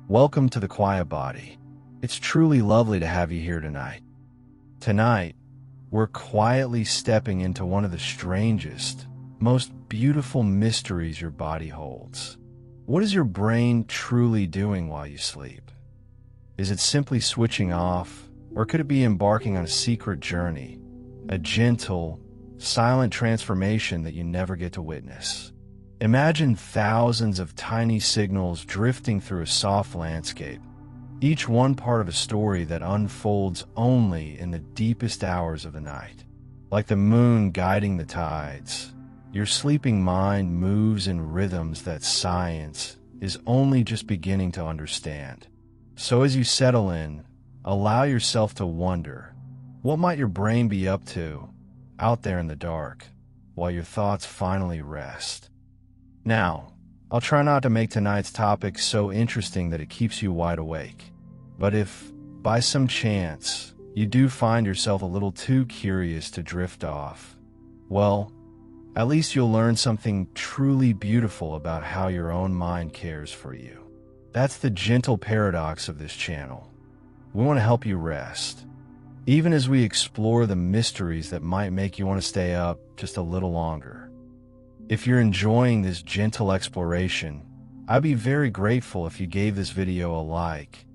Welcome to the Quiet Body. It's truly lovely to have you here tonight. Tonight, we're quietly stepping into one of the strangest, most beautiful mysteries your body holds. What is your brain truly doing while you sleep? Is it simply switching off, or could it be embarking on a secret journey, a gentle, silent transformation that you never get to witness? Imagine thousands of tiny signals drifting through a soft landscape, each one part of a story that unfolds only in the deepest hours of the night. Like the moon guiding the tides, your sleeping mind moves in rhythms that science is only just beginning to understand. So as you settle in, allow yourself to wonder, what might your brain be up to out there in the dark while your thoughts finally rest? Now, I'll try not to make tonight's topic so interesting that it keeps you wide awake. But if, by some chance, you do find yourself a little too curious to drift off, well, at least you'll learn something truly beautiful about how your own mind cares for you. That's the gentle paradox of this channel. We want to help you rest, even as we explore the mysteries that might make you want to stay up just a little longer. If you're enjoying this gentle exploration, I'd be very grateful if you gave this video a like,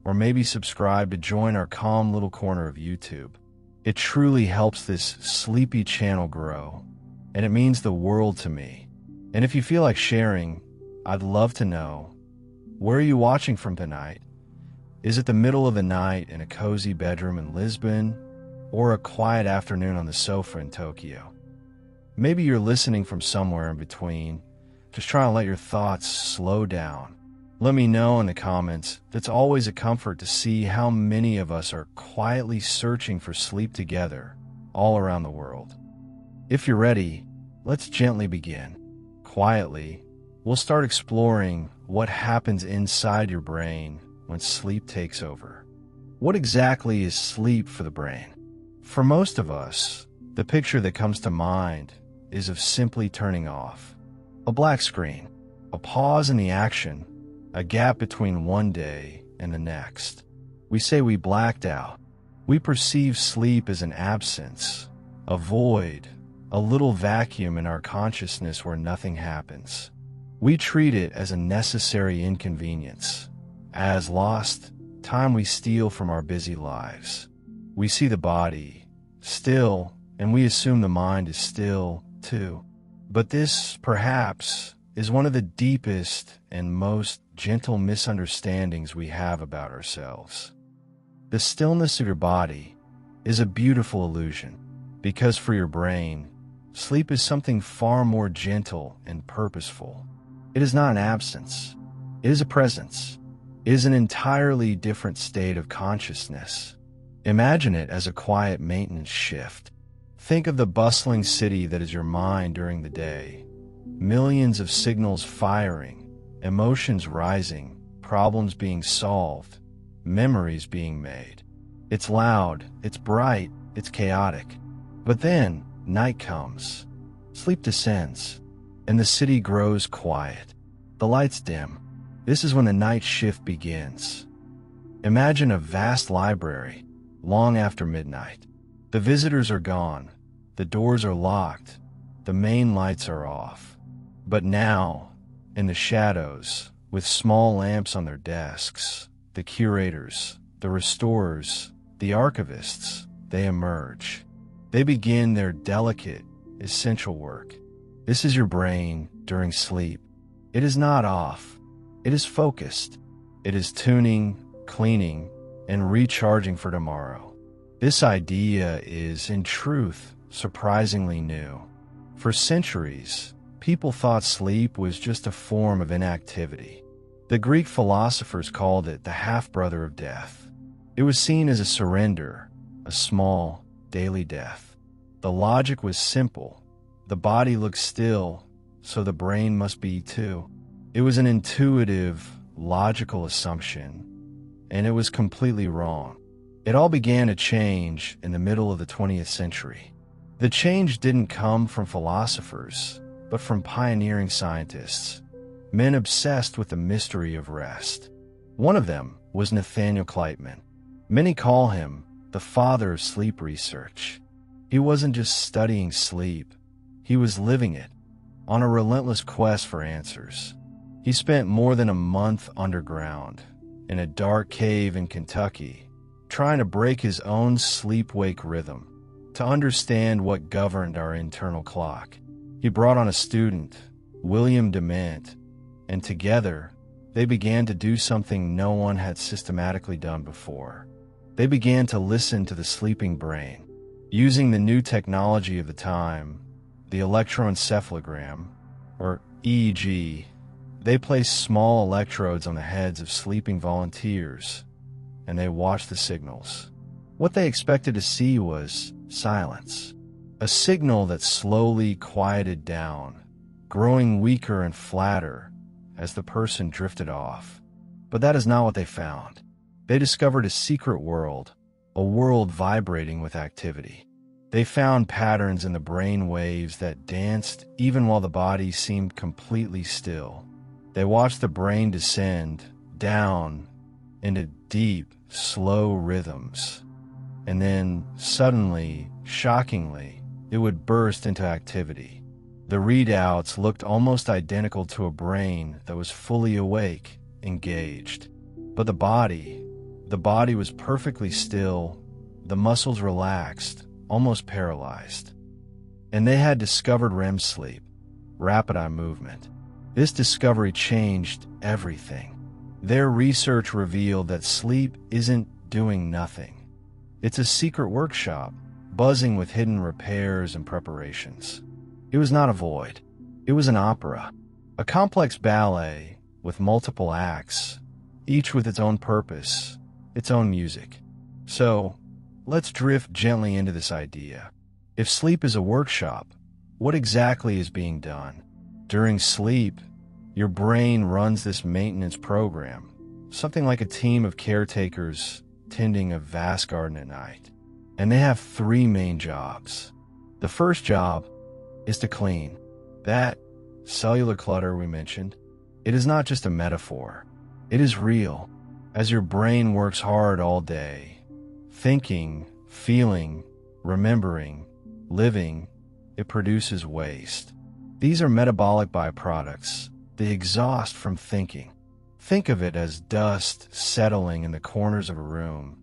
or maybe subscribe to join our calm little corner of YouTube. It truly helps this sleepy channel grow, and it means the world to me. And if you feel like sharing, I'd love to know, where are you watching from tonight? Is it the middle of the night in a cozy bedroom in Lisbon, or a quiet afternoon on the sofa in Tokyo? Maybe you're listening from somewhere in between, just trying to let your thoughts slow down. Let me know in the comments. It's always a comfort to see how many of us are quietly searching for sleep together, all around the world. If you're ready, let's gently begin. Quietly, we'll start exploring what happens inside your brain when sleep takes over. What exactly is sleep for the brain? For most of us, the picture that comes to mind is of simply turning off. A black screen, a pause in the action, a gap between one day and the next. We say we blacked out. We perceive sleep as an absence, a void, a little vacuum in our consciousness where nothing happens. We treat it as a necessary inconvenience, as lost time we steal from our busy lives. We see the body still, and we assume the mind is still, too. But this, perhaps, is one of the deepest and most gentle misunderstandings we have about ourselves. The stillness of your body is a beautiful illusion, because for your brain, sleep is something far more gentle and purposeful. It is not an absence. It is a presence. It is an entirely different state of consciousness. Imagine it as a quiet maintenance shift. Think of the bustling city that is your mind during the day. Millions of signals firing, emotions rising, problems being solved, memories being made. It's loud, it's bright, it's chaotic. But then, night comes. Sleep descends, and the city grows quiet. The lights dim. This is when the night shift begins. Imagine a vast library, long after midnight. The visitors are gone, the doors are locked, the main lights are off. But now, in the shadows, with small lamps on their desks, the curators, the restorers, the archivists, they emerge. They begin their delicate, essential work. This is your brain during sleep. It is not off. It is focused. It is tuning, cleaning, and recharging for tomorrow. This idea is, in truth, surprisingly new. For centuries, people thought sleep was just a form of inactivity. The Greek philosophers called it the half-brother of death. It was seen as a surrender, a small, daily death. The logic was simple. The body looks still, so the brain must be too. It was an intuitive, logical assumption, and it was completely wrong. It all began to change in the middle of the 20th century. The change didn't come from philosophers, but from pioneering scientists, men obsessed with the mystery of rest. One of them was Nathaniel Kleitman. Many call him the father of sleep research. He wasn't just studying sleep, he was living it, on a relentless quest for answers. He spent more than a month underground, in a dark cave in Kentucky, trying to break his own sleep-wake rhythm, to understand what governed our internal clock. He brought on a student, William Dement, and together, they began to do something no one had systematically done before. They began to listen to the sleeping brain, using the new technology of the time, the electroencephalogram, or EEG. They placed small electrodes on the heads of sleeping volunteers, and they watched the signals. What they expected to see was silence, a signal that slowly quieted down, growing weaker and flatter as the person drifted off. But that is not what they found. They discovered a secret world, a world vibrating with activity. They found patterns in the brain waves that danced even while the body seemed completely still. They watched the brain descend down into deep, slow rhythms. And then, suddenly, shockingly, it would burst into activity. The readouts looked almost identical to a brain that was fully awake, engaged. But the body was perfectly still, the muscles relaxed, almost paralyzed. And they had discovered REM sleep, rapid eye movement. This discovery changed everything. Their research revealed that sleep isn't doing nothing. It's a secret workshop, buzzing with hidden repairs and preparations. It was not a void. It was an opera, a complex ballet with multiple acts, each with its own purpose, its own music. So, let's drift gently into this idea. If sleep is a workshop, what exactly is being done? During sleep, your brain runs this maintenance program, something like a team of caretakers tending a vast garden at night. And they have three main jobs. The first job is to clean. That cellular clutter we mentioned, it is not just a metaphor. It is real. As your brain works hard all day, thinking, feeling, remembering, living, it produces waste. These are metabolic byproducts, the exhaust from thinking. Think of it as dust settling in the corners of a room,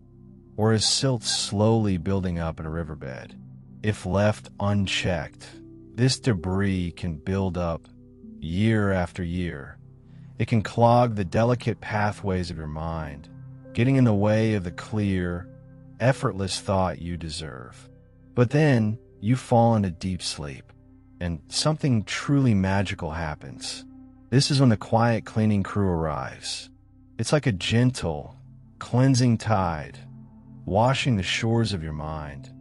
or as silt slowly building up in a riverbed. If left unchecked, this debris can build up year after year. It can clog the delicate pathways of your mind, getting in the way of the clear, effortless thought you deserve. But then you fall into deep sleep, and something truly magical happens. This is when the quiet cleaning crew arrives. It's like a gentle, cleansing tide, washing the shores of your mind,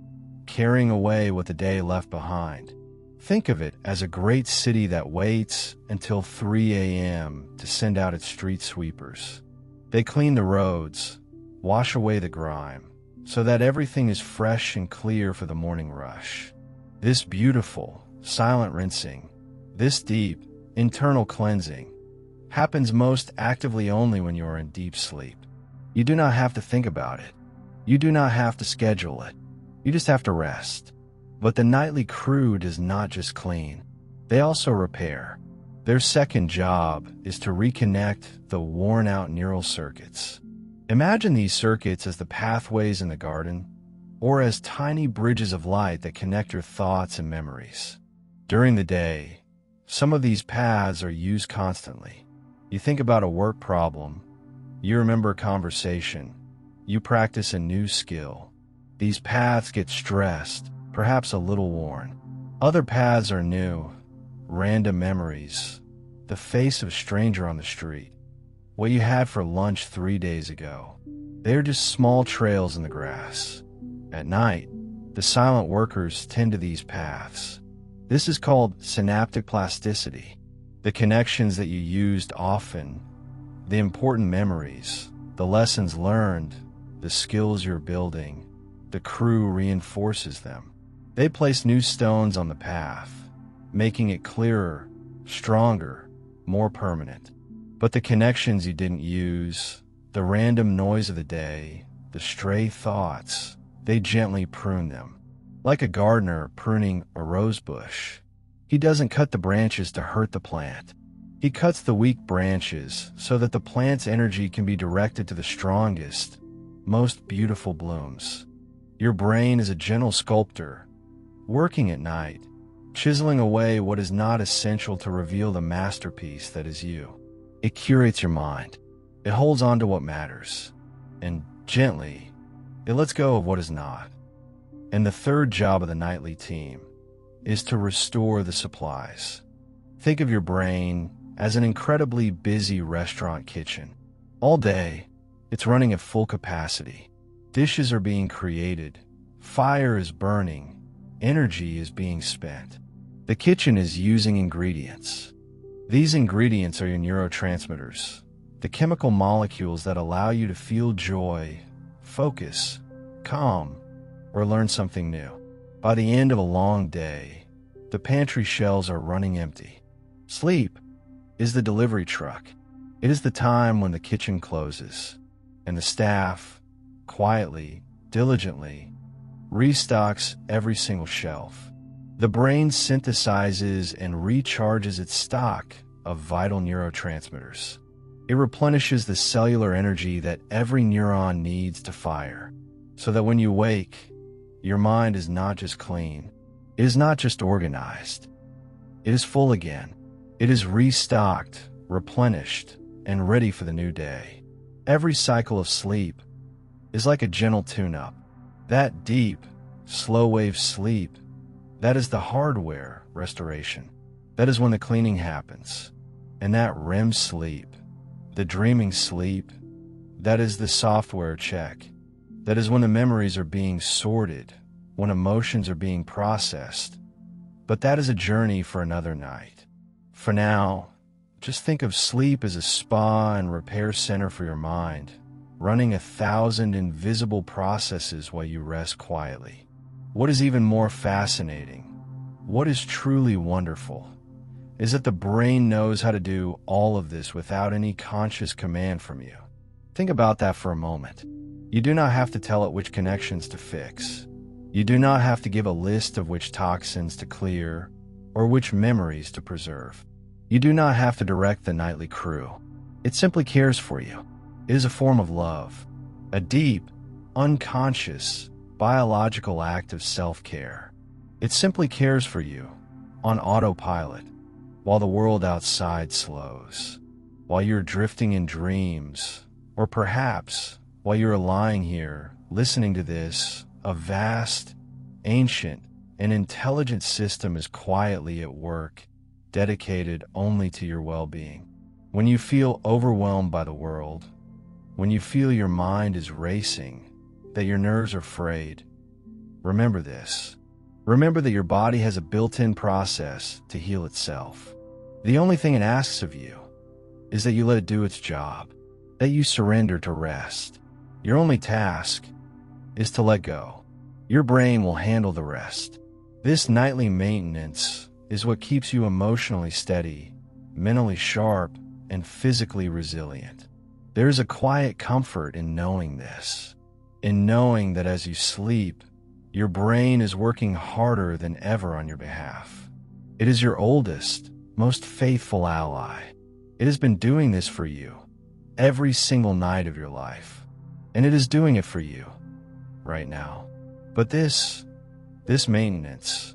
carrying away what the day left behind. Think of it as a great city that waits until 3 a.m. to send out its street sweepers. They clean the roads, wash away the grime, so that everything is fresh and clear for the morning rush. This beautiful, silent rinsing, this deep, internal cleansing, happens most actively only when you are in deep sleep. You do not have to think about it. You do not have to schedule it. You just have to rest. But the nightly crew does not just clean. They also repair. Their second job is to reconnect the worn-out neural circuits. Imagine these circuits as the pathways in the garden, or as tiny bridges of light that connect your thoughts and memories. During the day, some of these paths are used constantly. You think about a work problem, you remember a conversation, you practice a new skill. These paths get stressed, perhaps a little worn. Other paths are new, random memories, the face of a stranger on the street, what you had for lunch 3 days ago. They are just small trails in the grass. At night, the silent workers tend to these paths. This is called synaptic plasticity. The connections that you used often, the important memories, the lessons learned, the skills you're building, the crew reinforces them. They place new stones on the path, making it clearer, stronger, more permanent. But the connections you didn't use, The random noise of the day, the stray thoughts, they gently prune them. Like a gardener pruning a rose bush, he doesn't cut the branches to hurt the plant. He cuts the weak branches so that the plant's energy can be directed to the strongest, most beautiful blooms. Your brain is a gentle sculptor, working at night, chiseling away what is not essential to reveal the masterpiece that is you. It curates your mind. It holds on to what matters. And gently, it lets go of what is not. And the third job of the nightly team is to restore the supplies. Think of your brain as an incredibly busy restaurant kitchen. All day, it's running at full capacity. Dishes are being created. Fire is burning. Energy is being spent. The kitchen is using ingredients. These ingredients are your neurotransmitters, the chemical molecules that allow you to feel joy, focus, calm, or learn something new. By the end of a long day, the pantry shelves are running empty. Sleep is the delivery truck. It is the time when the kitchen closes, and the staff, quietly, diligently, restocks every single shelf. The brain synthesizes and recharges its stock of vital neurotransmitters. It replenishes the cellular energy that every neuron needs to fire, so that when you wake, your mind is not just clean, it is not just organized, it is full again. It is restocked, replenished, and ready for the new day. Every cycle of sleep is like a gentle tune-up. That deep, slow-wave sleep, that is the hardware restoration. That is when the cleaning happens. And that REM sleep, the dreaming sleep, that is the software check. That is when the memories are being sorted, when emotions are being processed. But that is a journey for another night. For now, just think of sleep as a spa and repair center for your mind, running 1,000 invisible processes while you rest quietly. What is even more fascinating, what is truly wonderful, is that the brain knows how to do all of this without any conscious command from you. Think about that for a moment. You do not have to tell it which connections to fix. You do not have to give a list of which toxins to clear or which memories to preserve. You do not have to direct the nightly crew. It simply cares for you. It is a form of love, a deep, unconscious, biological act of self-care. It simply cares for you, on autopilot, while the world outside slows, while you're drifting in dreams, or perhaps while you're lying here listening to this, a vast, ancient, and intelligent system is quietly at work, dedicated only to your well-being. When you feel overwhelmed by the world, when you feel your mind is racing, that your nerves are frayed, remember this. Remember that your body has a built-in process to heal itself. The only thing it asks of you is that you let it do its job, that you surrender to rest. Your only task is to let go. Your brain will handle the rest. This nightly maintenance is what keeps you emotionally steady, mentally sharp, and physically resilient. There is a quiet comfort in knowing this, in knowing that as you sleep, your brain is working harder than ever on your behalf. It is your oldest, most faithful ally. It has been doing this for you every single night of your life, and it is doing it for you right now. But this maintenance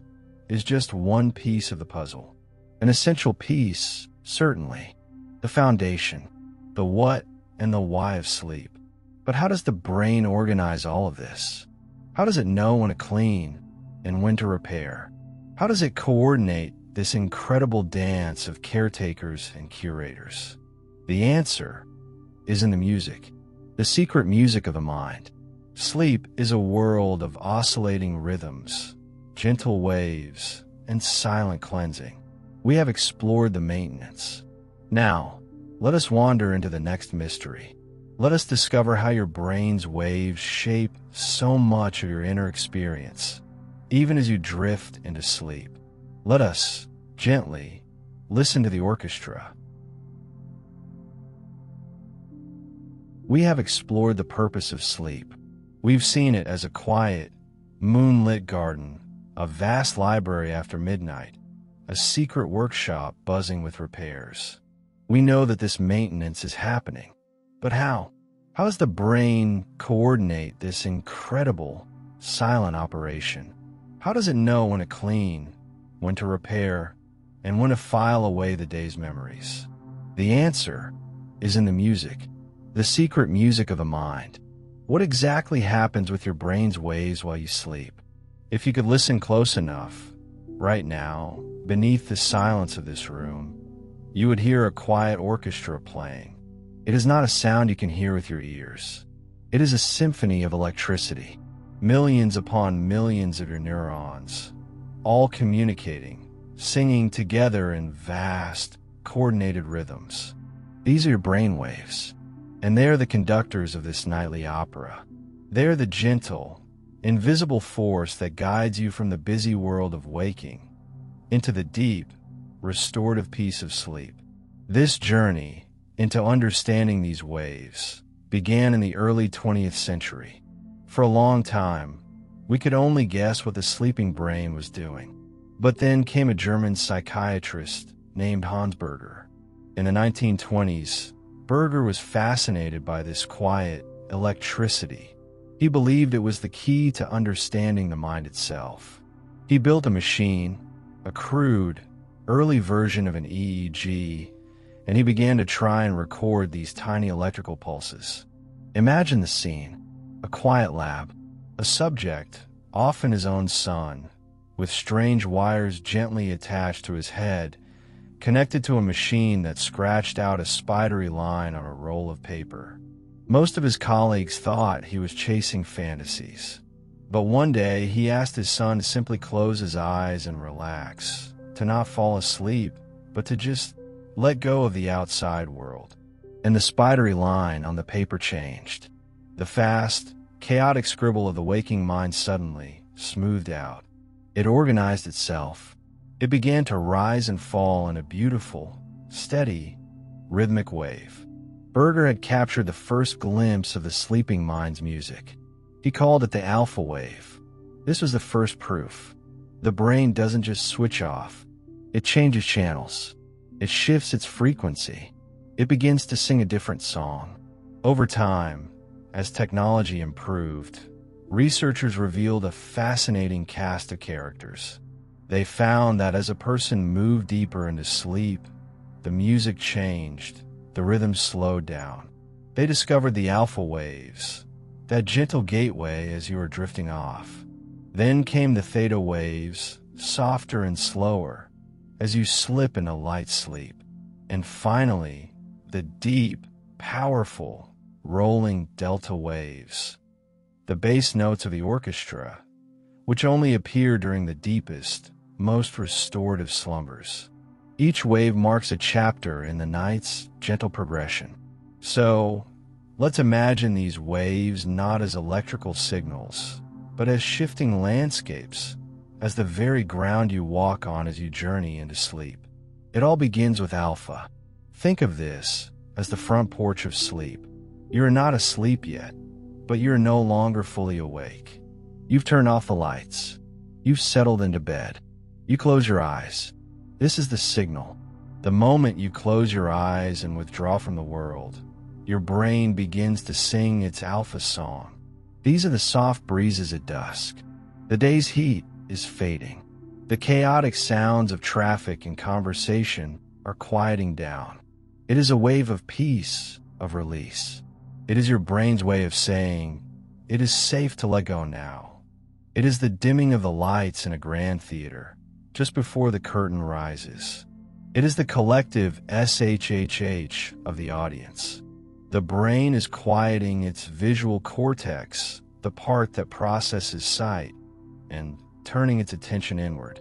is just one piece of the puzzle, an essential piece, certainly, the foundation, the what and the why of sleep. But how does the brain organize all of this? How does it know when to clean and when to repair? How does it coordinate this incredible dance of caretakers and curators? The answer is in the music, the secret music of the mind. Sleep is a world of oscillating rhythms, gentle waves, and silent cleansing. We have explored the maintenance. Now, let us wander into the next mystery. Let us discover how your brain's waves shape so much of your inner experience, even as you drift into sleep. Let us, gently, listen to the orchestra. we have explored the purpose of sleep. We've seen it as a quiet, moonlit garden, a vast library after midnight, a secret workshop buzzing with repairs. We know that this maintenance is happening. But how? How does the brain coordinate this incredible, silent operation? How does it know when to clean, when to repair, and when to file away the day's memories? The answer is in the music, the secret music of the mind. What exactly happens with your brain's waves while you sleep? If you could listen close enough, right now, beneath the silence of this room, you would hear a quiet orchestra playing. It is not a sound you can hear with your ears. It is a symphony of electricity, millions upon millions of your neurons, all communicating, singing together in vast, coordinated rhythms. These are your brain waves, and they are the conductors of this nightly opera. They are the gentle, invisible force that guides you from the busy world of waking into the deep, restorative peace of sleep. This journey into understanding these waves began in the early 20th century. For a long time, we could only guess what the sleeping brain was doing. But then came a German psychiatrist named Hans Berger. In the 1920s, Berger was fascinated by this quiet electricity. He believed it was the key to understanding the mind itself. He built a machine, a crude, early version of an EEG, and he began to try and record these tiny electrical pulses. Imagine the scene: a quiet lab, a subject, often his own son, with strange wires gently attached to his head, connected to a machine that scratched out a spidery line on a roll of paper. Most of his colleagues thought he was chasing fantasies. But one day, he asked his son to simply close his eyes and relax, to not fall asleep, but to just let go of the outside world. And the spidery line on the paper changed. The fast, chaotic scribble of the waking mind suddenly smoothed out. It organized itself. It began to rise and fall in a beautiful, steady, rhythmic wave. Berger had captured the first glimpse of the sleeping mind's music. He called it the alpha wave. This was the first proof. The brain doesn't just switch off. It changes channels. It shifts its frequency. It begins to sing a different song. Over time, as technology improved, researchers revealed a fascinating cast of characters. They found that as a person moved deeper into sleep, the music changed, the rhythm slowed down. They discovered the alpha waves, that gentle gateway as you were drifting off. Then came the theta waves, softer and slower, as you slip into light sleep. And finally, the deep, powerful, rolling delta waves, the bass notes of the orchestra, which only appear during the deepest, most restorative slumbers. Each wave marks a chapter in the night's gentle progression. So, let's imagine these waves not as electrical signals, but as shifting landscapes, as the very ground you walk on as you journey into sleep. It all begins with alpha. Think of this as the front porch of sleep. You're not asleep yet, but you're no longer fully awake. You've turned off the lights. You've settled into bed. You close your eyes. This is the signal. The moment you close your eyes and withdraw from the world, your brain begins to sing its alpha song. These are the soft breezes at dusk. The day's heat is fading. The chaotic sounds of traffic and conversation are quieting down. It is a wave of peace, of release. It is your brain's way of saying, it is safe to let go now. It is the dimming of the lights in a grand theater, just before the curtain rises. It is the collective SHHH of the audience. The brain is quieting its visual cortex, the part that processes sight, and turning its attention inward.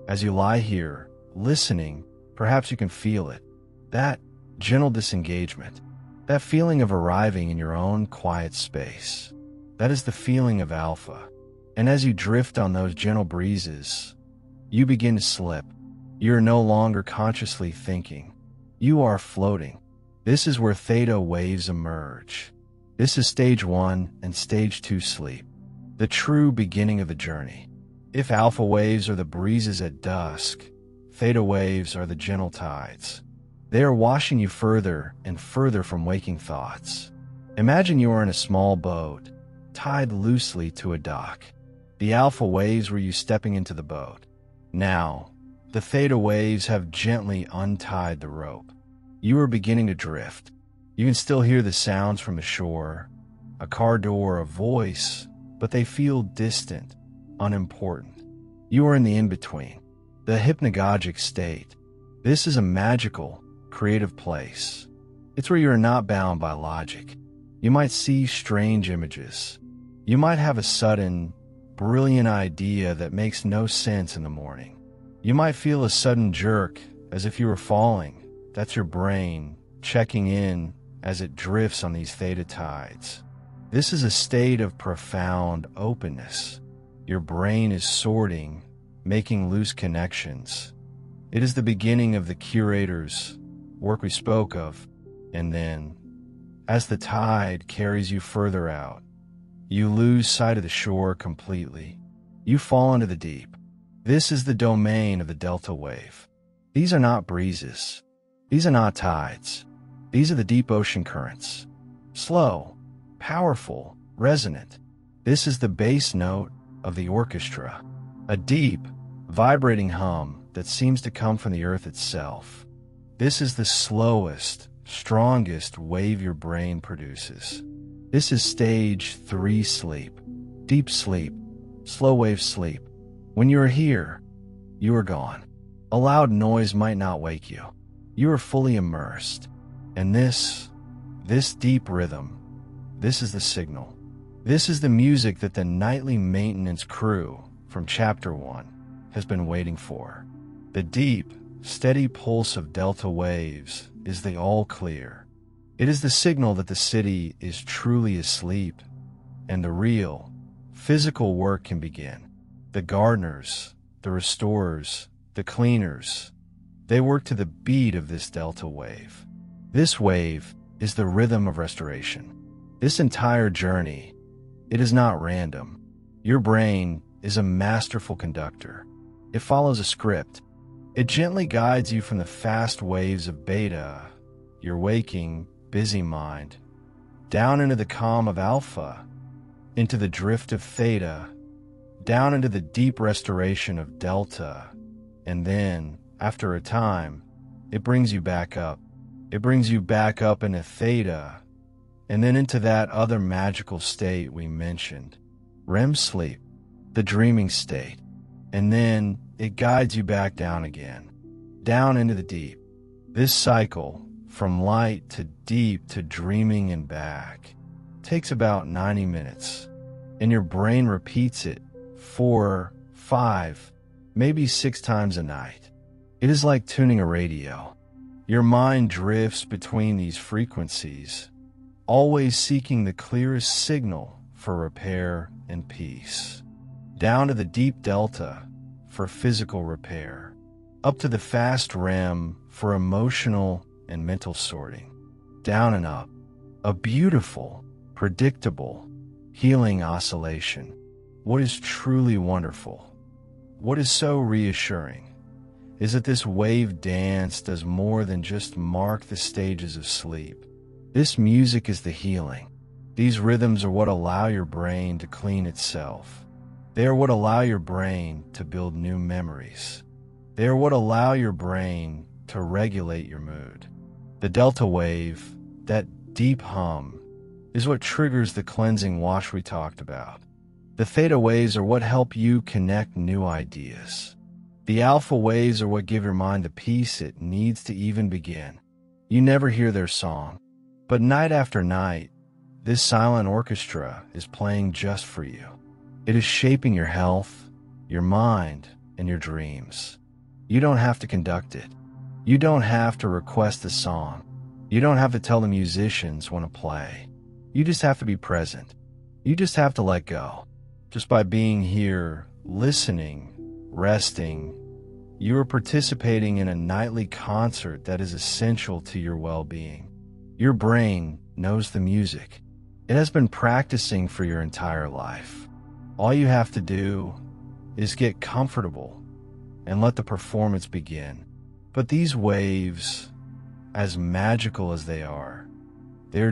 As you lie here, listening, perhaps you can feel it. That gentle disengagement, that feeling of arriving in your own quiet space. That is the feeling of alpha. And as you drift on those gentle breezes, you begin to slip. You are no longer consciously thinking. You are floating. This is where theta waves emerge. This is stage 1 and stage 2 sleep, the true beginning of the journey. If alpha waves are the breezes at dusk, theta waves are the gentle tides. They are washing you further and further from waking thoughts. Imagine you are in a small boat, tied loosely to a dock. The alpha waves were you stepping into the boat. Now, the theta waves have gently untied the rope. You are beginning to drift. You can still hear the sounds from the shore, a car door, a voice, but they feel distant, unimportant. You are in the in-between, the hypnagogic state. This is a magical, creative place. It's where you are not bound by logic. You might see strange images. You might have a sudden, brilliant idea that makes no sense in the morning. You might feel a sudden jerk as if you were falling. That's your brain checking in as it drifts on these theta tides. This is a state of profound openness. Your brain is sorting, making loose connections. It is the beginning of the curator's work we spoke of, and then, as the tide carries you further out, you lose sight of the shore completely. You fall into the deep. This is the domain of the delta wave. These are not breezes. These are not tides. These are the deep ocean currents. Slow, powerful, resonant. This is the bass note of the orchestra. A deep, vibrating hum that seems to come from the earth itself. This is the slowest, strongest wave your brain produces. This is stage 3 sleep. Deep sleep, slow wave sleep. When you are here, you are gone. A loud noise might not wake you. You are fully immersed. And this deep rhythm, this is the signal. This is the music that the nightly maintenance crew from Chapter 1 has been waiting for. The deep, steady pulse of delta waves is the all clear. It is the signal that the city is truly asleep and the real, physical work can begin. The gardeners, the restorers, the cleaners, they work to the beat of this delta wave. This wave is the rhythm of restoration. This entire journey, it is not random. Your brain is a masterful conductor. It follows a script. It gently guides you from the fast waves of beta, your waking, busy mind, down into the calm of alpha, into the drift of theta, down into the deep restoration of delta, and then, after a time, it brings you back up. It brings you back up into theta, and then into that other magical state we mentioned, REM sleep, the dreaming state, and then it guides you back down again, down into the deep. This cycle, from light to deep to dreaming and back, takes about 90 minutes, and your brain repeats it 4, 5, maybe 6 times a night. It is like tuning a radio. Your mind drifts between these frequencies, always seeking the clearest signal for repair and peace. Down to the deep delta for physical repair, up to the fast REM for emotional and mental sorting. Down and up, a beautiful, predictable, healing oscillation. What is truly wonderful, what is so reassuring, is that this wave dance does more than just mark the stages of sleep. This music is the healing. These rhythms are what allow your brain to clean itself. They are what allow your brain to build new memories. They are what allow your brain to regulate your mood. The delta wave, that deep hum, is what triggers the cleansing wash we talked about. The theta waves are what help you connect new ideas. The alpha waves are what give your mind the peace it needs to even begin. You never hear their song, but night after night, this silent orchestra is playing just for you. It is shaping your health, your mind, and your dreams. You don't have to conduct it. You don't have to request a song. You don't have to tell the musicians when to play. You just have to be present. You just have to let go. Just by being here, listening, resting, you are participating in a nightly concert that is essential to your well-being. Your brain knows the music. It has been practicing for your entire life. All you have to do is get comfortable and let the performance begin. But these waves, as magical as they are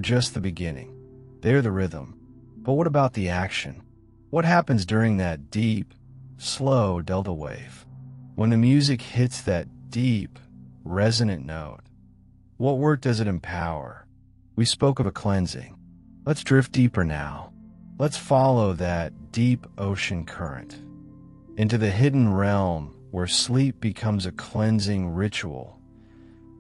just the beginning. They're the rhythm. But what about the action? What happens during that deep, slow delta wave? When the music hits that deep, resonant note, what work does it empower? We spoke of a cleansing. Let's drift deeper now. Let's follow that deep ocean current into the hidden realm where sleep becomes a cleansing ritual,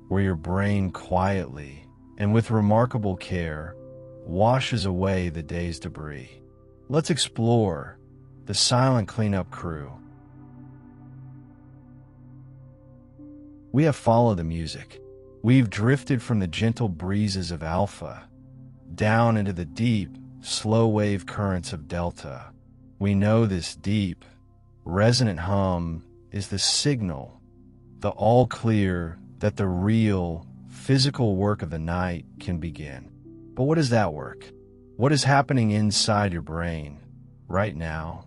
where your brain quietly and with remarkable care washes away the day's debris. Let's explore the silent cleanup crew. We have followed the music. We've drifted from the gentle breezes of alpha down into the deep, slow wave currents of delta. We know this deep, resonant hum is the signal, the all clear that the real, physical work of the night can begin. But what is that work? What is happening inside your brain right now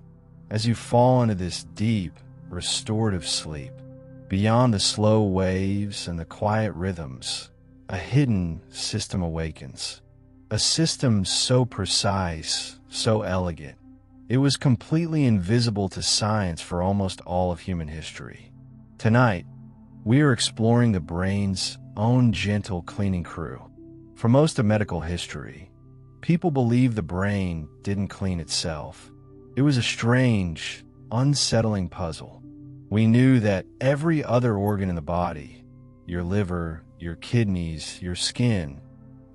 as you fall into this deep, restorative sleep? Beyond the slow waves and the quiet rhythms, a hidden system awakens. A system so precise, so elegant, it was completely invisible to science for almost all of human history. Tonight, we are exploring the brain's own gentle cleaning crew. For most of medical history, people believed the brain didn't clean itself. It was a strange, unsettling puzzle. We knew that every other organ in the body, your liver, your kidneys, your skin,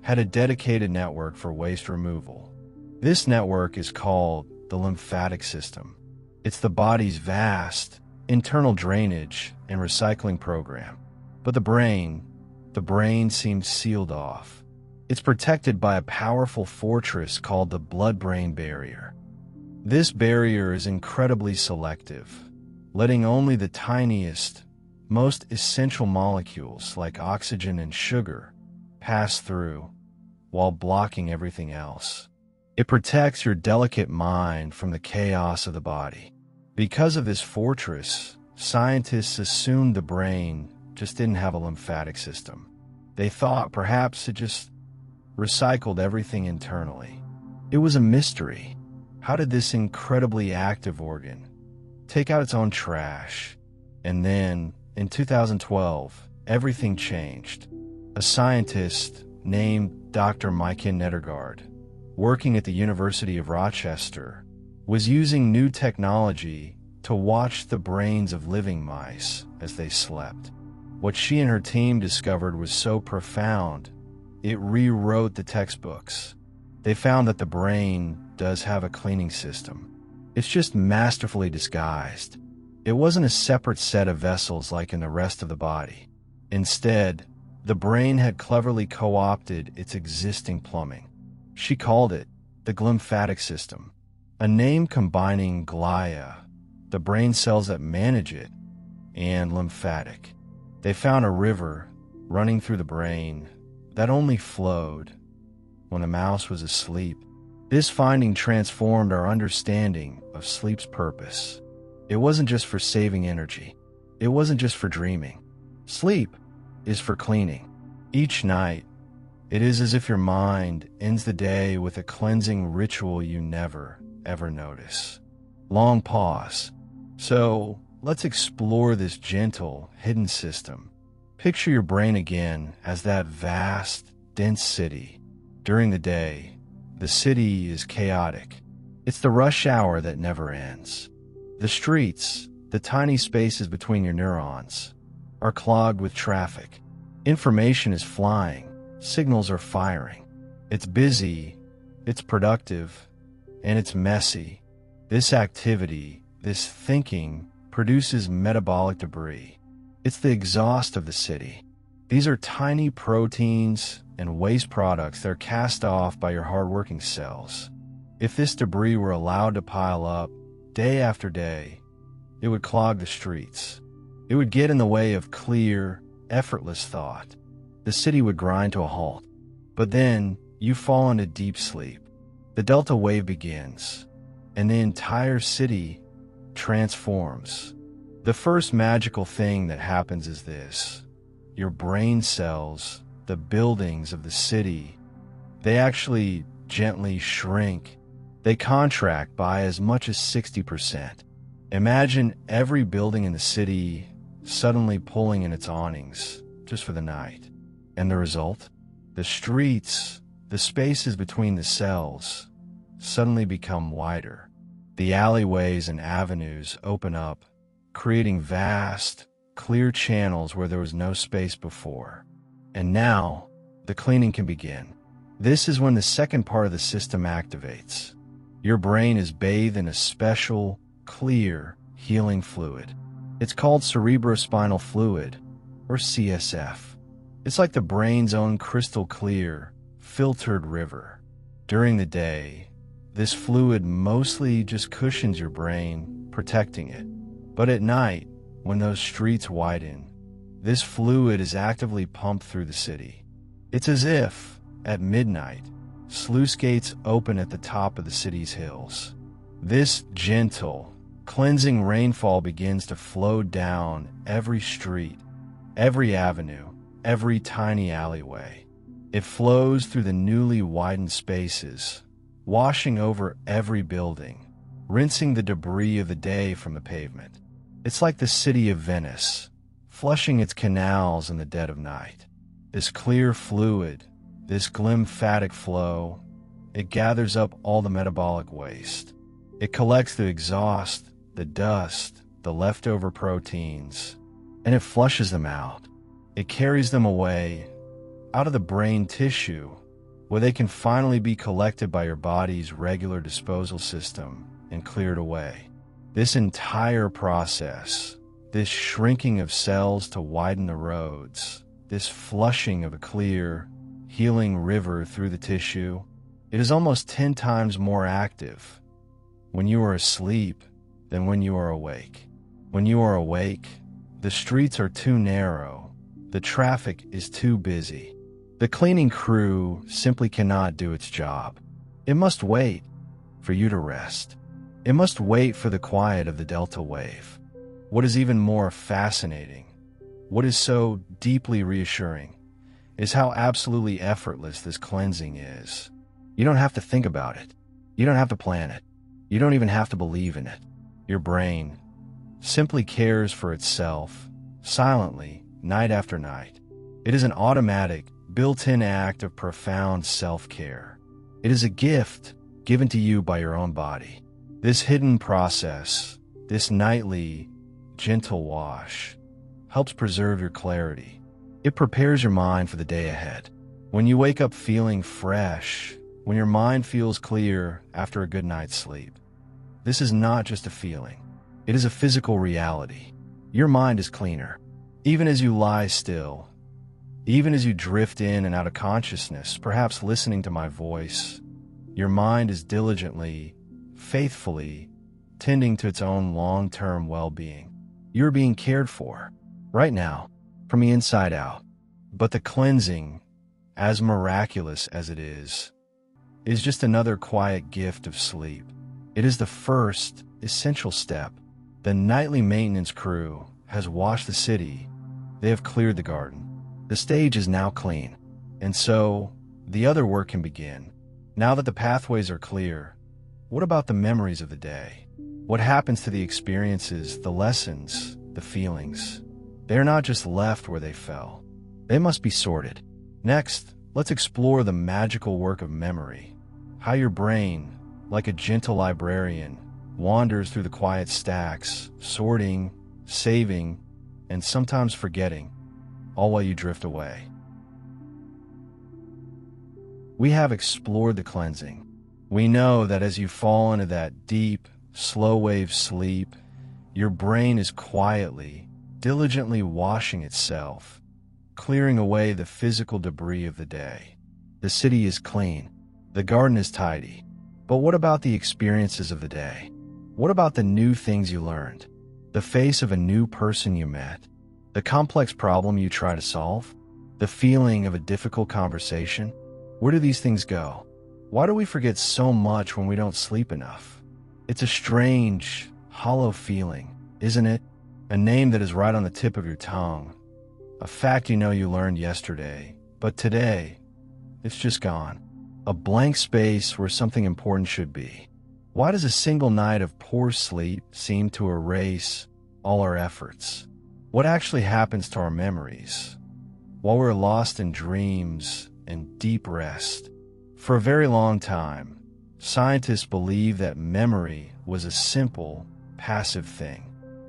had a dedicated network for waste removal. This network is called the lymphatic system. It's the body's vast internal drainage and recycling program. But the brain seems sealed off. It's protected by a powerful fortress called the blood-brain barrier. This barrier is incredibly selective, letting only the tiniest, most essential molecules like oxygen and sugar pass through, while blocking everything else. It protects your delicate mind from the chaos of the body. Because of this fortress, scientists assumed the brain just didn't have a lymphatic system. They thought perhaps it just recycled everything internally. It was a mystery. How did this incredibly active organ take out its own trash? And then, in 2012, everything changed. A scientist named Dr. Maiken Nedergaard, working at the University of Rochester, was using new technology to watch the brains of living mice as they slept. What she and her team discovered was so profound, it rewrote the textbooks. They found that the brain does have a cleaning system. It's just masterfully disguised. It wasn't a separate set of vessels like in the rest of the body. Instead, the brain had cleverly co-opted its existing plumbing. She called it the glymphatic system, a name combining glia, the brain cells that manage it, and lymphatic. They found a river running through the brain that only flowed when the mouse was asleep. This finding transformed our understanding of sleep's purpose. It wasn't just for saving energy. It wasn't just for dreaming. Sleep is for cleaning. Each night, it is as if your mind ends the day with a cleansing ritual you never, ever notice. Long pause. So, let's explore this gentle, hidden system. Picture your brain again as that vast, dense city. During the day, the city is chaotic. It's the rush hour that never ends. The streets, the tiny spaces between your neurons, are clogged with traffic. Information is flying. Signals are firing. It's busy, it's productive, and it's messy. This activity, this thinking, produces metabolic debris. It's the exhaust of the city. These are tiny proteins and waste products that are cast off by your hardworking cells. If this debris were allowed to pile up day after day, it would clog the streets. It would get in the way of clear, effortless thought. The city would grind to a halt. But then, you fall into deep sleep. the delta wave begins, and the entire city transforms. The first magical thing that happens is this: your brain cells, the buildings of the city, they actually gently shrink. They contract by as much as 60%. Imagine every building in the city suddenly pulling in its awnings just for the night. And the result? The streets, the spaces between the cells, suddenly become wider. The alleyways and avenues open up, creating vast, clear channels where there was no space before. And now, the cleaning can begin. This is when the second part of the system activates. Your brain is bathed in a special, clear, healing fluid. It's called cerebrospinal fluid, or CSF. It's like the brain's own crystal clear, filtered river. During the day, this fluid mostly just cushions your brain, protecting it. But at night, when those streets widen, this fluid is actively pumped through the city. It's as if, at midnight, sluice gates open at the top of the city's hills. This gentle, cleansing rainfall begins to flow down every street, every avenue, every tiny alleyway. It flows through the newly widened spaces, washing over every building, rinsing the debris of the day from the pavement. It's like the city of Venice, flushing its canals in the dead of night. This clear fluid, this glymphatic flow, it gathers up all the metabolic waste. It collects the exhaust, the dust, the leftover proteins, and it flushes them out. It carries them away, out of the brain tissue, where they can finally be collected by your body's regular disposal system and cleared away. This entire process, this shrinking of cells to widen the roads, this flushing of a clear, healing river through the tissue, it is almost 10 times more active when you are asleep than when you are awake. When you are awake, the streets are too narrow, the traffic is too busy. The cleaning crew simply cannot do its job. It must wait for you to rest. It must wait for the quiet of the delta wave. What is even more fascinating, what is so deeply reassuring, is how absolutely effortless this cleansing is. You don't have to think about it. You don't have to plan it. You don't even have to believe in it. Your brain simply cares for itself, silently, night after night. It is an automatic, built-in act of profound self-care. It is a gift given to you by your own body. This hidden process, this nightly, gentle wash, helps preserve your clarity. It prepares your mind for the day ahead. When you wake up feeling fresh, when your mind feels clear after a good night's sleep, this is not just a feeling. It is a physical reality. Your mind is cleaner. Even as you lie still, even as you drift in and out of consciousness, perhaps listening to my voice, your mind is diligently, faithfully, tending to its own long-term well-being. You're being cared for, right now, from the inside out. But the cleansing, as miraculous as it is just another quiet gift of sleep. It is the first, essential step. The nightly maintenance crew has washed the city. They have cleared the garden. The stage is now clean. And so, the other work can begin. Now that the pathways are clear, what about the memories of the day? What happens to the experiences, the lessons, the feelings? They're not just left where they fell. They must be sorted. Next, let's explore the magical work of memory. How your brain, like a gentle librarian, wanders through the quiet stacks, sorting, saving, and sometimes forgetting, all while you drift away. We have explored the cleansing. We know that as you fall into that deep, slow-wave sleep, your brain is quietly, diligently washing itself, clearing away the physical debris of the day. The city is clean. The garden is tidy. But what about the experiences of the day? What about the new things you learned? The face of a new person you met? The complex problem you try to solve? The feeling of a difficult conversation? Where do these things go? Why do we forget so much when we don't sleep enough? It's a strange, hollow feeling, isn't it? A name that is right on the tip of your tongue. A fact you know you learned yesterday, but today, it's just gone. A blank space where something important should be. Why does a single night of poor sleep seem to erase all our efforts? What actually happens to our memories while we're lost in dreams and deep rest? For a very long time, scientists believed that memory was a simple, passive thing.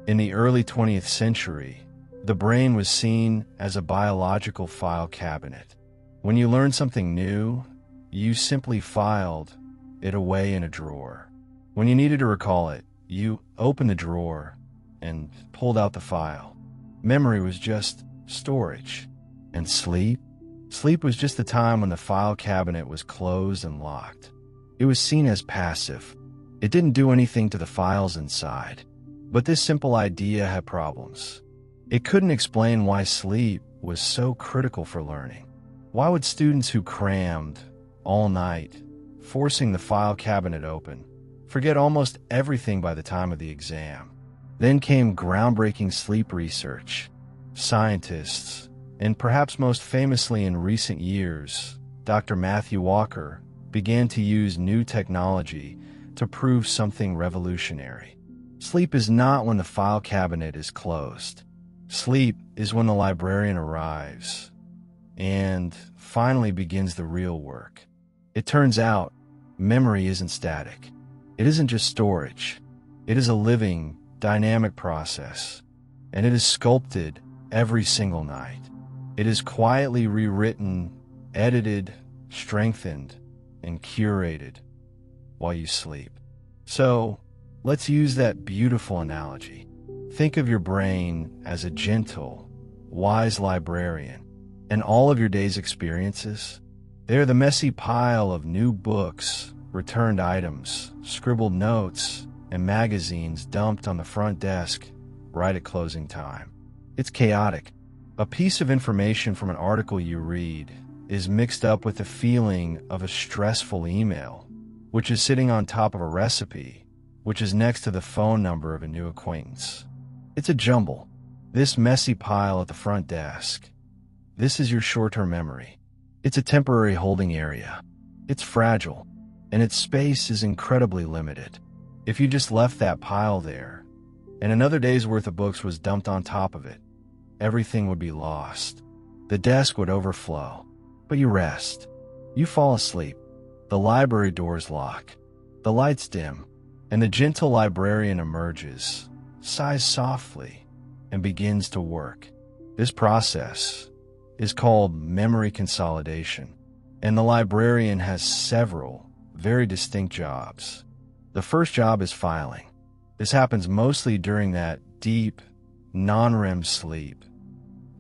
In the early 20th century, the brain was seen as a biological file cabinet. When you learned something new, you simply filed it away in a drawer. When you needed to recall it, you opened the drawer and pulled out the file. Memory was just storage. And sleep? Sleep was just the time when the file cabinet was closed and locked. It was seen as passive. It didn't do anything to the files inside. But this simple idea had problems. It couldn't explain why sleep was so critical for learning. Why would students who crammed all night, forcing the file cabinet open, forget almost everything by the time of the exam? Then came groundbreaking sleep research. Scientists, and perhaps most famously in recent years, Dr. Matthew Walker, began to use new technology to prove something revolutionary. Sleep is not when the file cabinet is closed. Sleep is when the librarian arrives and finally begins the real work. It turns out, memory isn't static. It isn't just storage. It is a living, dynamic process, and it is sculpted every single night. It is quietly rewritten, edited, strengthened, and curated while you sleep. So, let's use that beautiful analogy. Think of your brain as a gentle, wise librarian, and all of your day's experiences. They are the messy pile of new books, returned items, scribbled notes, and magazines dumped on the front desk right at closing time. It's chaotic. A piece of information from an article you read is mixed up with the feeling of a stressful email, which is sitting on top of a recipe, which is next to the phone number of a new acquaintance. It's a jumble. This messy pile at the front desk. This is your short-term memory. It's a temporary holding area. It's fragile, and its space is incredibly limited. If you just left that pile there, and another day's worth of books was dumped on top of it, everything would be lost. The desk would overflow. But you rest. You fall asleep. The library doors lock. The lights dim, and the gentle librarian emerges, sighs softly, and begins to work. This process is called memory consolidation, and the librarian has several very distinct jobs. The first job is filing. This happens mostly during that deep, non-REM sleep,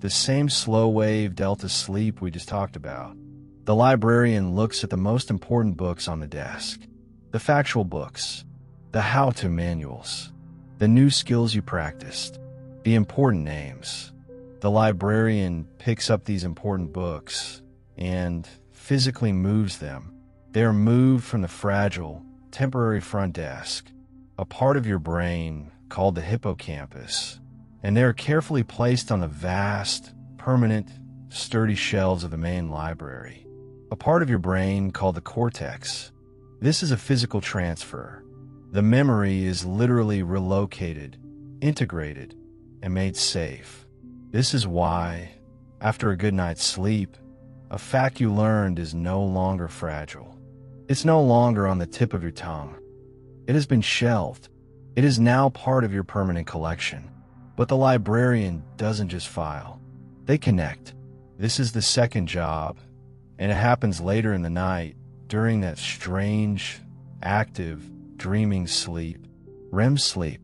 the same slow-wave delta sleep we just talked about. The librarian looks at the most important books on the desk, the factual books, the how-to manuals, the new skills you practiced, the important names. The librarian picks up these important books and physically moves them. They are moved from the fragile, temporary front desk, a part of your brain called the hippocampus, and they are carefully placed on the vast, permanent, sturdy shelves of the main library, a part of your brain called the cortex. This is a physical transfer. The memory is literally relocated, integrated, and made safe. This is why, after a good night's sleep, a fact you learned is no longer fragile. It's no longer on the tip of your tongue. It has been shelved. It is now part of your permanent collection. But the librarian doesn't just file. They connect. This is the second job, and it happens later in the night during that strange, active, dreaming sleep, REM sleep.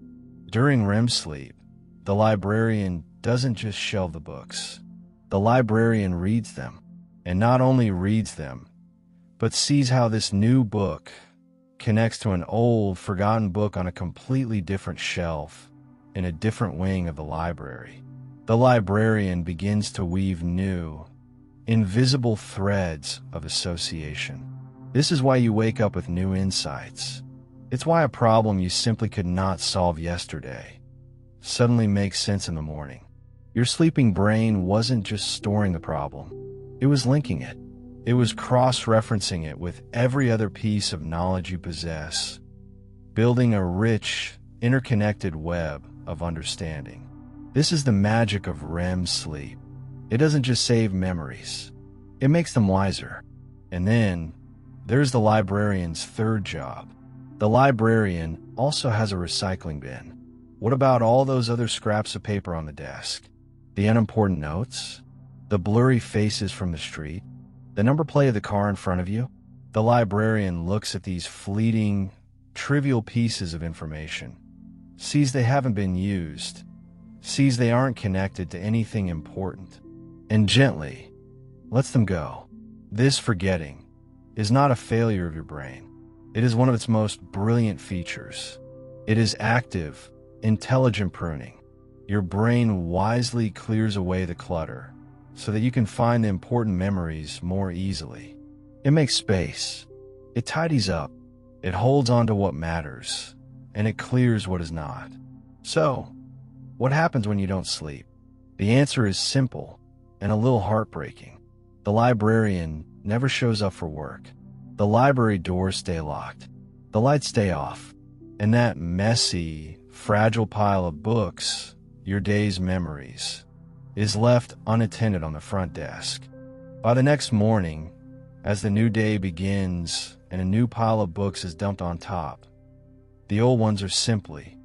During REM sleep, the librarian doesn't just shelve the books. The librarian reads them, and not only reads them, but sees how this new book connects to an old, forgotten book on a completely different shelf in a different wing of the library. The librarian begins to weave new, invisible threads of association. This is why you wake up with new insights. It's why a problem you simply could not solve yesterday suddenly makes sense in the morning. Your sleeping brain wasn't just storing the problem, it was linking it. It was cross-referencing it with every other piece of knowledge you possess, building a rich, interconnected web of understanding. This is the magic of REM sleep. It doesn't just save memories, it makes them wiser. And then, there's the librarian's third job. The librarian also has a recycling bin. What about all those other scraps of paper on the desk? The unimportant notes? The blurry faces from the street? The number plate of the car in front of you? The librarian looks at these fleeting, trivial pieces of information, sees they haven't been used, sees they aren't connected to anything important, and gently lets them go. This forgetting is not a failure of your brain. It is one of its most brilliant features. It is active, intelligent pruning. Your brain wisely clears away the clutter so that you can find the important memories more easily. It makes space. It tidies up. It holds on to what matters, and it clears what is not. So, what happens when you don't sleep? The answer is simple and a little heartbreaking. The librarian never shows up for work. The library doors stay locked. The lights stay off. And that messy, fragile pile of books, your day's memories, is left unattended on the front desk. By the next morning, as the new day begins and a new pile of books is dumped on top, the old ones are simply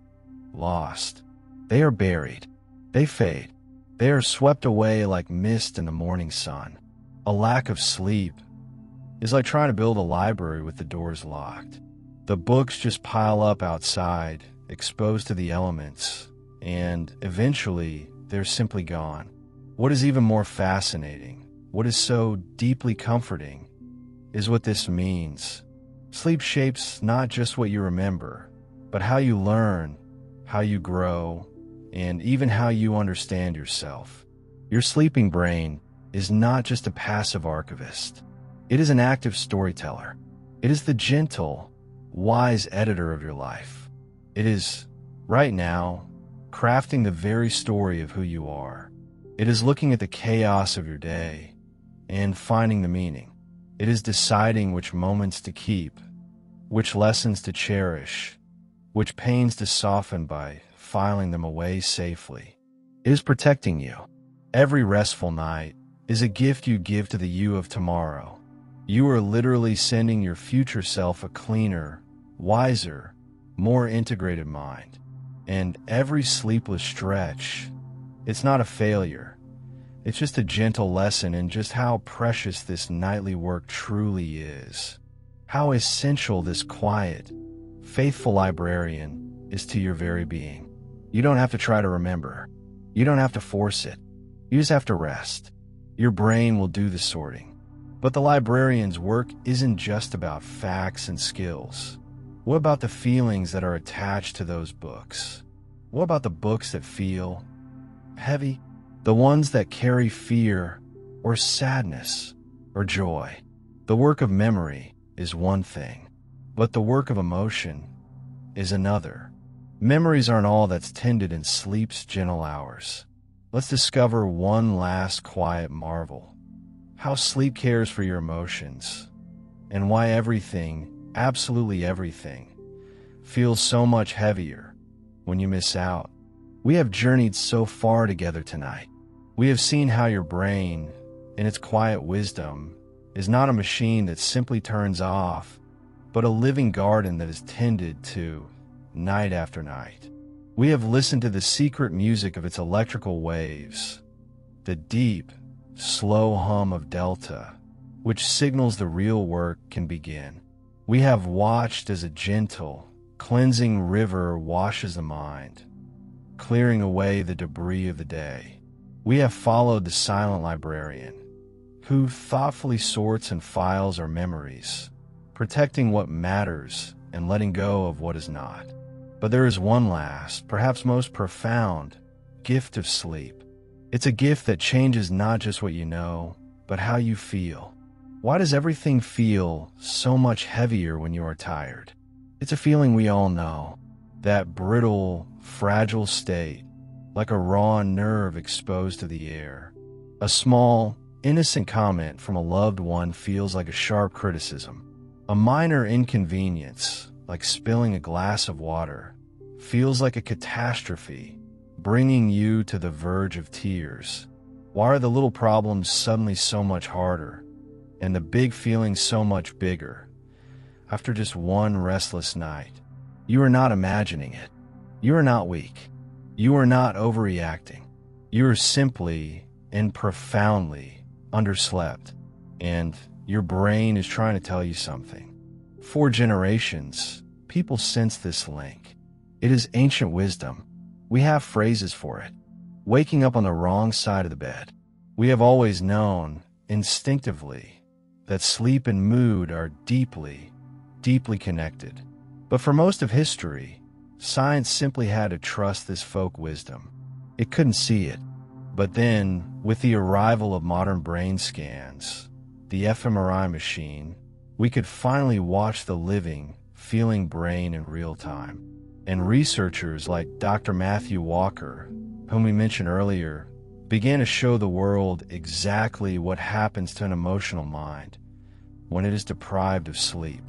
lost. They are buried. They fade. They are swept away like mist in the morning sun. A lack of sleep is like trying to build a library with the doors locked. The books just pile up outside, exposed to the elements, and eventually they're simply gone. What is even more fascinating, what is so deeply comforting, is what this means. Sleep shapes not just what you remember, but how you learn, how you grow, and even how you understand yourself. Your sleeping brain is not just a passive archivist. It is an active storyteller. It is the gentle, wise editor of your life. It is, right now, crafting the very story of who you are. It is looking at the chaos of your day and finding the meaning. It is deciding which moments to keep, which lessons to cherish, which pains to soften by filing them away safely. It is protecting you. Every restful night is a gift you give to the you of tomorrow. You are literally sending your future self a cleaner, wiser, more integrated mind. And every sleepless stretch, it's not a failure. It's just a gentle lesson in just how precious this nightly work truly is. How essential this quiet, faithful librarian is to your very being. You don't have to try to remember. You don't have to force it. You just have to rest. Your brain will do the sorting. But the librarian's work isn't just about facts and skills. What about the feelings that are attached to those books? What about the books that feel heavy? The ones that carry fear or sadness or joy? The work of memory is one thing, but the work of emotion is another. Memories aren't all that's tended in sleep's gentle hours. Let's discover one last quiet marvel. How sleep cares for your emotions, and why everything, absolutely everything, feels so much heavier when you miss out. We have journeyed so far together tonight. We have seen how your brain, in its quiet wisdom, is not a machine that simply turns off, but a living garden that is tended to night after night. We have listened to the secret music of its electrical waves, the deep, slow hum of delta, which signals the real work can begin. We have watched as a gentle, cleansing river washes the mind, clearing away the debris of the day. We have followed the silent librarian, who thoughtfully sorts and files our memories, protecting what matters and letting go of what is not. But there is one last, perhaps most profound, gift of sleep. It's a gift that changes not just what you know, but how you feel. Why does everything feel so much heavier when you are tired? It's a feeling we all know. That brittle, fragile state, like a raw nerve exposed to the air. A small, innocent comment from a loved one feels like a sharp criticism. A minor inconvenience, like spilling a glass of water, feels like a catastrophe, bringing you to the verge of tears. Why are the little problems suddenly so much harder, and the big feelings so much bigger? After just one restless night, you are not imagining it. You are not weak. You are not overreacting. You are simply and profoundly underslept, and your brain is trying to tell you something. For generations, people sense this link. It is ancient wisdom. We have phrases for it. Waking up on the wrong side of the bed. We have always known, instinctively, that sleep and mood are deeply, deeply connected. But for most of history, science simply had to trust this folk wisdom. It couldn't see it. But then, with the arrival of modern brain scans, the fMRI machine, we could finally watch the living, feeling brain in real time. And researchers like Dr. Matthew Walker, whom we mentioned earlier, began to show the world exactly what happens to an emotional mind when it is deprived of sleep.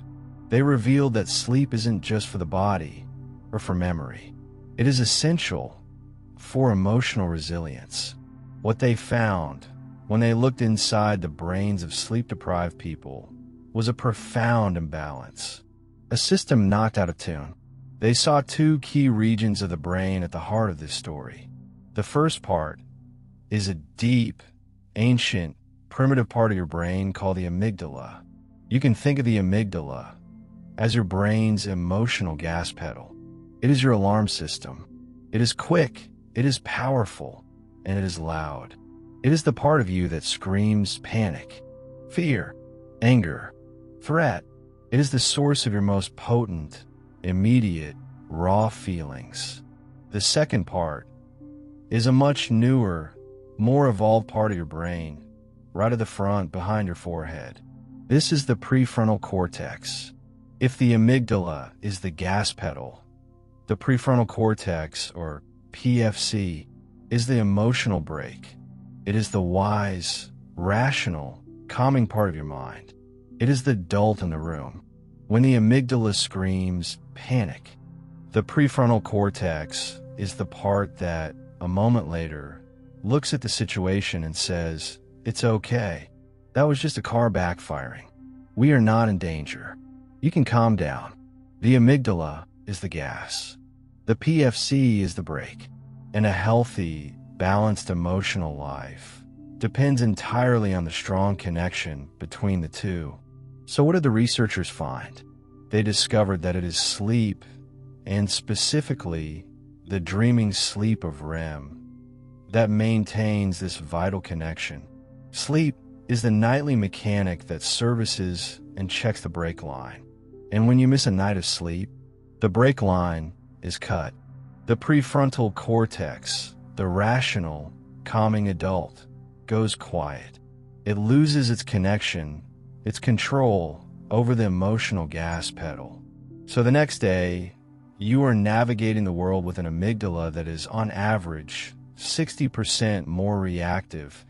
They revealed that sleep isn't just for the body or for memory. It is essential for emotional resilience. What they found when they looked inside the brains of sleep-deprived people was a profound imbalance, a system knocked out of tune. They saw two key regions of the brain at the heart of this story. The first part is a deep, ancient, primitive part of your brain called the amygdala. You can think of the amygdala as your brain's emotional gas pedal. It is your alarm system. It is quick, it is powerful, and it is loud. It is the part of you that screams panic, fear, anger, threat. It is the source of your most potent, immediate, raw feelings. The second part is a much newer, more evolved part of your brain, right at the front behind your forehead. This is the prefrontal cortex. If the amygdala is the gas pedal, the prefrontal cortex, or PFC, is the emotional brake. It is the wise, rational, calming part of your mind. It is the adult in the room. When the amygdala screams, panic, the prefrontal cortex is the part that, a moment later, looks at the situation and says, "It's okay. That was just a car backfiring. We are not in danger. You can calm down." The amygdala is the gas. The PFC is the brake. And a healthy, balanced emotional life depends entirely on the strong connection between the two. So what did the researchers find? They discovered that it is sleep, and specifically the dreaming sleep of REM, that maintains this vital connection. Sleep is the nightly mechanic that services and checks the brake line. And when you miss a night of sleep, the brake line is cut. The prefrontal cortex, the rational, calming adult, goes quiet. It loses its connection, its control over the emotional gas pedal. So the next day, you are navigating the world with an amygdala that is, on average, 60% more reactive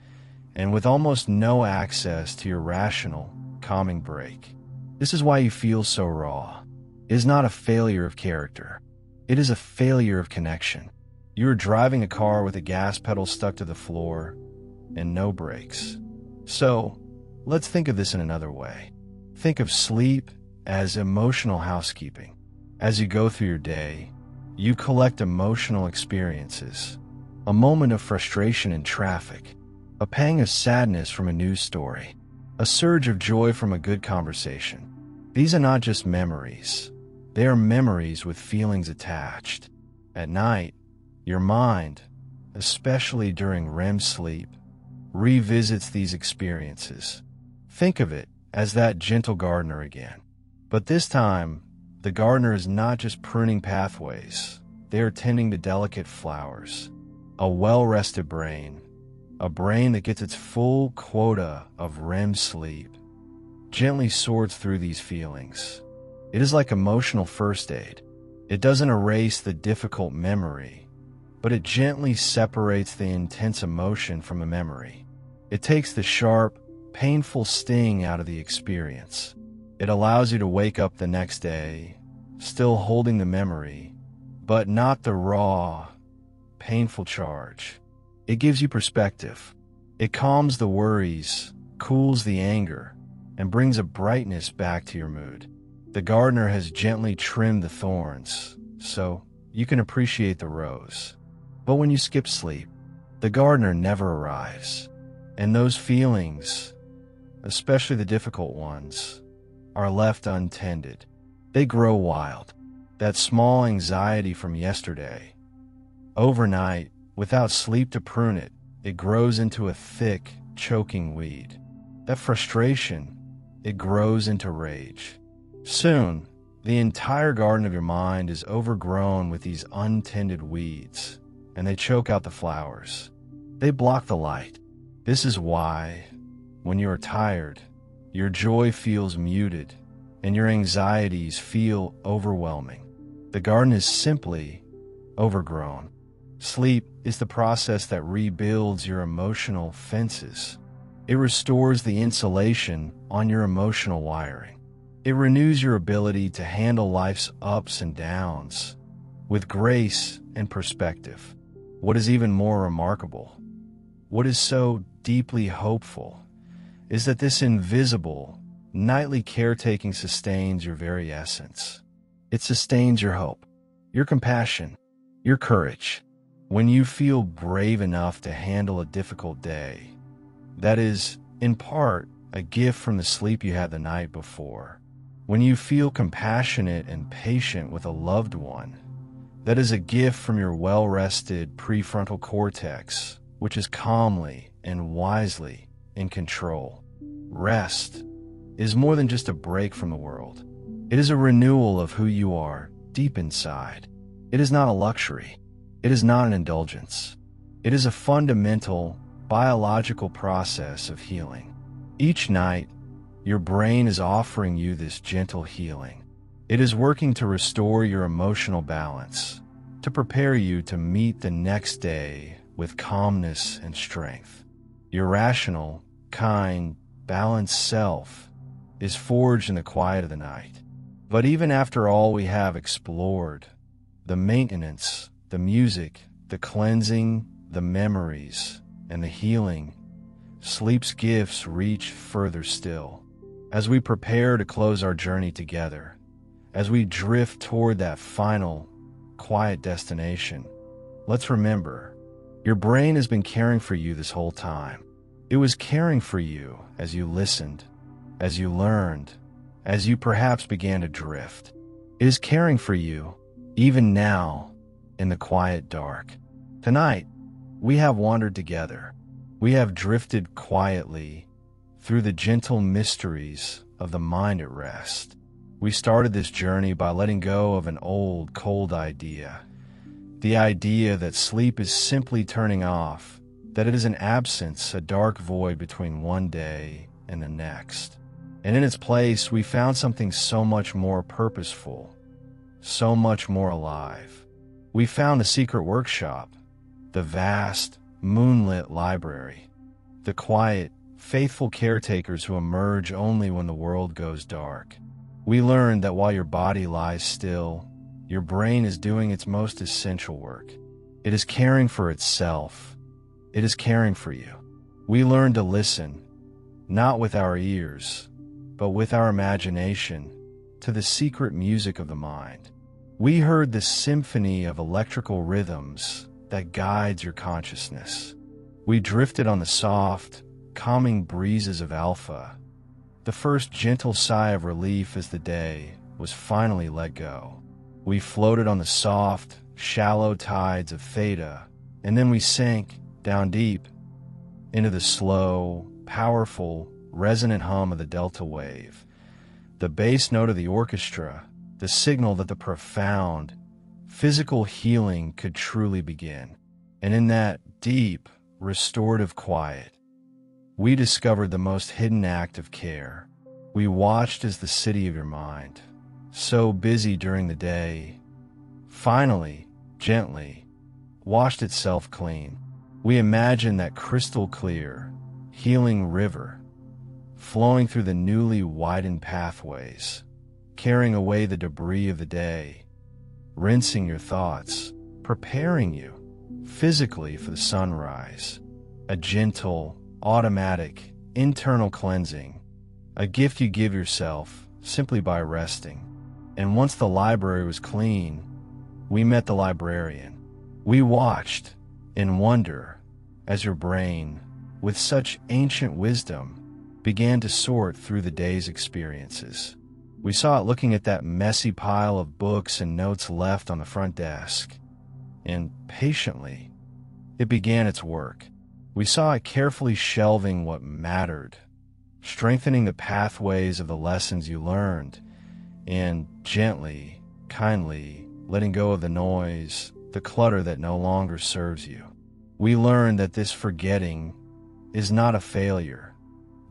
and with almost no access to your rational, calming brake. This is why you feel so raw. It is not a failure of character. It is a failure of connection. You are driving a car with a gas pedal stuck to the floor and no brakes. So, let's think of this in another way. Think of sleep as emotional housekeeping. As you go through your day, you collect emotional experiences. A moment of frustration in traffic, a pang of sadness from a news story, a surge of joy from a good conversation. These are not just memories. They are memories with feelings attached. At night, your mind, especially during REM sleep, revisits these experiences. Think of it as that gentle gardener again. But this time, the gardener is not just pruning pathways. They are tending to delicate flowers. A well-rested brain, a brain that gets its full quota of REM sleep, gently sorts through these feelings. It is like emotional first aid. It doesn't erase the difficult memory, but it gently separates the intense emotion from a memory. It takes the sharp, painful sting out of the experience. It allows you to wake up the next day, still holding the memory, but not the raw, painful charge. It gives you perspective. It calms the worries, cools the anger, and brings a brightness back to your mood. The gardener has gently trimmed the thorns, so you can appreciate the rose. But when you skip sleep, the gardener never arrives, and those feelings, especially the difficult ones, are left untended. They grow wild. That small anxiety from yesterday. Overnight, without sleep to prune it, it grows into a thick, choking weed. That frustration, it grows into rage. Soon, the entire garden of your mind is overgrown with these untended weeds, and they choke out the flowers. They block the light. This is why, when you are tired, your joy feels muted, and your anxieties feel overwhelming. The garden is simply overgrown. Sleep is the process that rebuilds your emotional fences. It restores the insulation on your emotional wiring. It renews your ability to handle life's ups and downs with grace and perspective. What is even more remarkable, what is so deeply hopeful, is that this invisible, nightly caretaking sustains your very essence. It sustains your hope, your compassion, your courage. When you feel brave enough to handle a difficult day, that is, in part, a gift from the sleep you had the night before. When you feel compassionate and patient with a loved one, that is a gift from your well-rested prefrontal cortex, which is calmly and wisely in control. Rest is more than just a break from the world. It is a renewal of who you are deep inside. It is not a luxury. It is not an indulgence. It is a fundamental, biological process of healing. Each night, your brain is offering you this gentle healing. It is working to restore your emotional balance, to prepare you to meet the next day with calmness and strength. Your rational, kind, balanced self is forged in the quiet of the night. But even after all we have explored, the maintenance, the music, the cleansing, the memories, and the healing, sleep's gifts reach further still. As we prepare to close our journey together, as we drift toward that final, quiet destination, let's remember, your brain has been caring for you this whole time. It was caring for you as you listened, as you learned, as you perhaps began to drift. It is caring for you, even now, in the quiet dark. Tonight, we have wandered together. We have drifted quietly through the gentle mysteries of the mind at rest. We started this journey by letting go of an old, cold idea. The idea that sleep is simply turning off, that it is an absence, a dark void between one day and the next. And in its place, we found something so much more purposeful, so much more alive. We found a secret workshop, the vast, moonlit library, the quiet, faithful caretakers who emerge only when the world goes dark. We learned that while your body lies still, your brain is doing its most essential work. It is caring for itself. It is caring for you. We learned to listen, not with our ears, but with our imagination, to the secret music of the mind. We heard the symphony of electrical rhythms that guides your consciousness. We drifted on the soft, calming breezes of alpha, the first gentle sigh of relief as the day was finally let go. We floated on the soft, shallow tides of theta, and then we sank down deep into the slow, powerful, resonant hum of the delta wave, the bass note of the orchestra, the signal that the profound, physical healing could truly begin. And in that deep, restorative quiet, we discovered the most hidden act of care. We watched as the city of your mind, so busy during the day, finally, gently, washed itself clean. We imagined that crystal clear, healing river, flowing through the newly widened pathways, carrying away the debris of the day, rinsing your thoughts, preparing you physically for the sunrise. A gentle, automatic, internal cleansing, a gift you give yourself simply by resting. And once the library was clean, we met the librarian. We watched in wonder as your brain, with such ancient wisdom, began to sort through the day's experiences. We saw it looking at that messy pile of books and notes left on the front desk, and patiently, it began its work. We saw it carefully shelving what mattered, strengthening the pathways of the lessons you learned, and gently, kindly letting go of the noise, the clutter that no longer serves you. We learned that this forgetting is not a failure,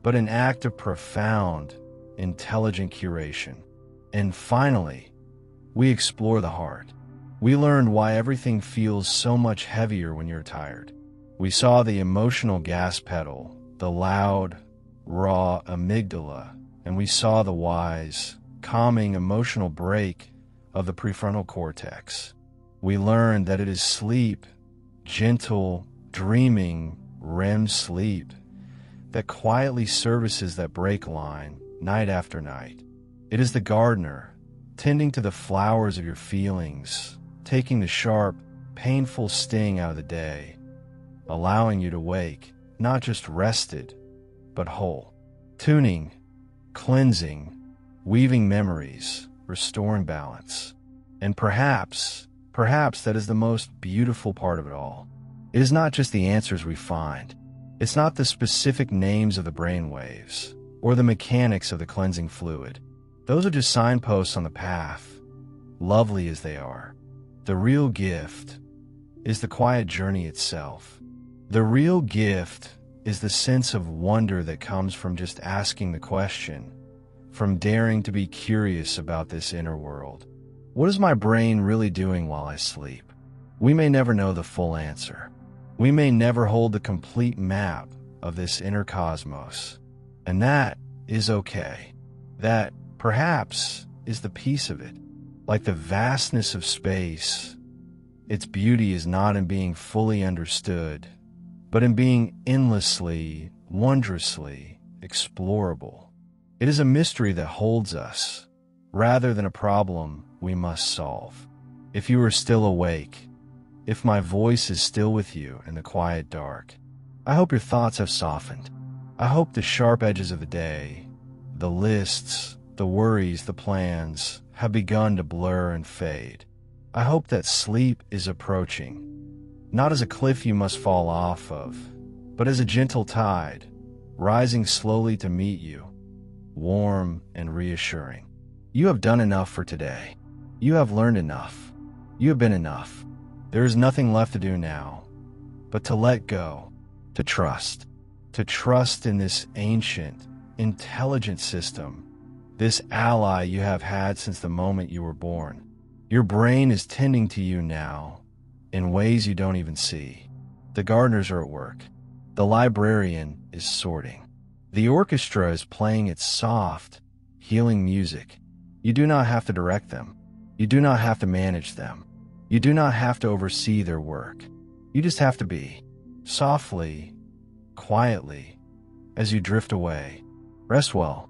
but an act of profound, intelligent curation. And finally, we explore the heart. We learned why everything feels so much heavier when you're tired. We saw the emotional gas pedal, the loud, raw amygdala, and we saw the wise, calming emotional brake of the prefrontal cortex. We learned that it is sleep, gentle, dreaming, REM sleep, that quietly services that brake line night after night. It is the gardener, tending to the flowers of your feelings, taking the sharp, painful sting out of the day, allowing you to wake, not just rested, but whole. Tuning, cleansing, weaving memories, restoring balance. And perhaps that is the most beautiful part of it all. It is not just the answers we find. It's not the specific names of the brain waves or the mechanics of the cleansing fluid. Those are just signposts on the path, lovely as they are. The real gift is the quiet journey itself. The real gift is the sense of wonder that comes from just asking the question, from daring to be curious about this inner world. What is my brain really doing while I sleep? We may never know the full answer. We may never hold the complete map of this inner cosmos. And that is okay. That, perhaps, is the peace of it. Like the vastness of space, its beauty is not in being fully understood, but in being endlessly, wondrously explorable. It is a mystery that holds us, rather than a problem we must solve. If you are still awake, if my voice is still with you in the quiet dark, I hope your thoughts have softened. I hope the sharp edges of the day, the lists, the worries, the plans, have begun to blur and fade. I hope that sleep is approaching, not as a cliff you must fall off of, but as a gentle tide, rising slowly to meet you, warm and reassuring. You have done enough for today. You have learned enough. You have been enough. There is nothing left to do now, but to let go, to trust in this ancient, intelligent system, this ally you have had since the moment you were born. Your brain is tending to you now in ways you don't even see. The gardeners are at work. The librarian is sorting. The orchestra is playing its soft, healing music. You do not have to direct them. You do not have to manage them. You do not have to oversee their work. You just have to be, softly, quietly, as you drift away. Rest well.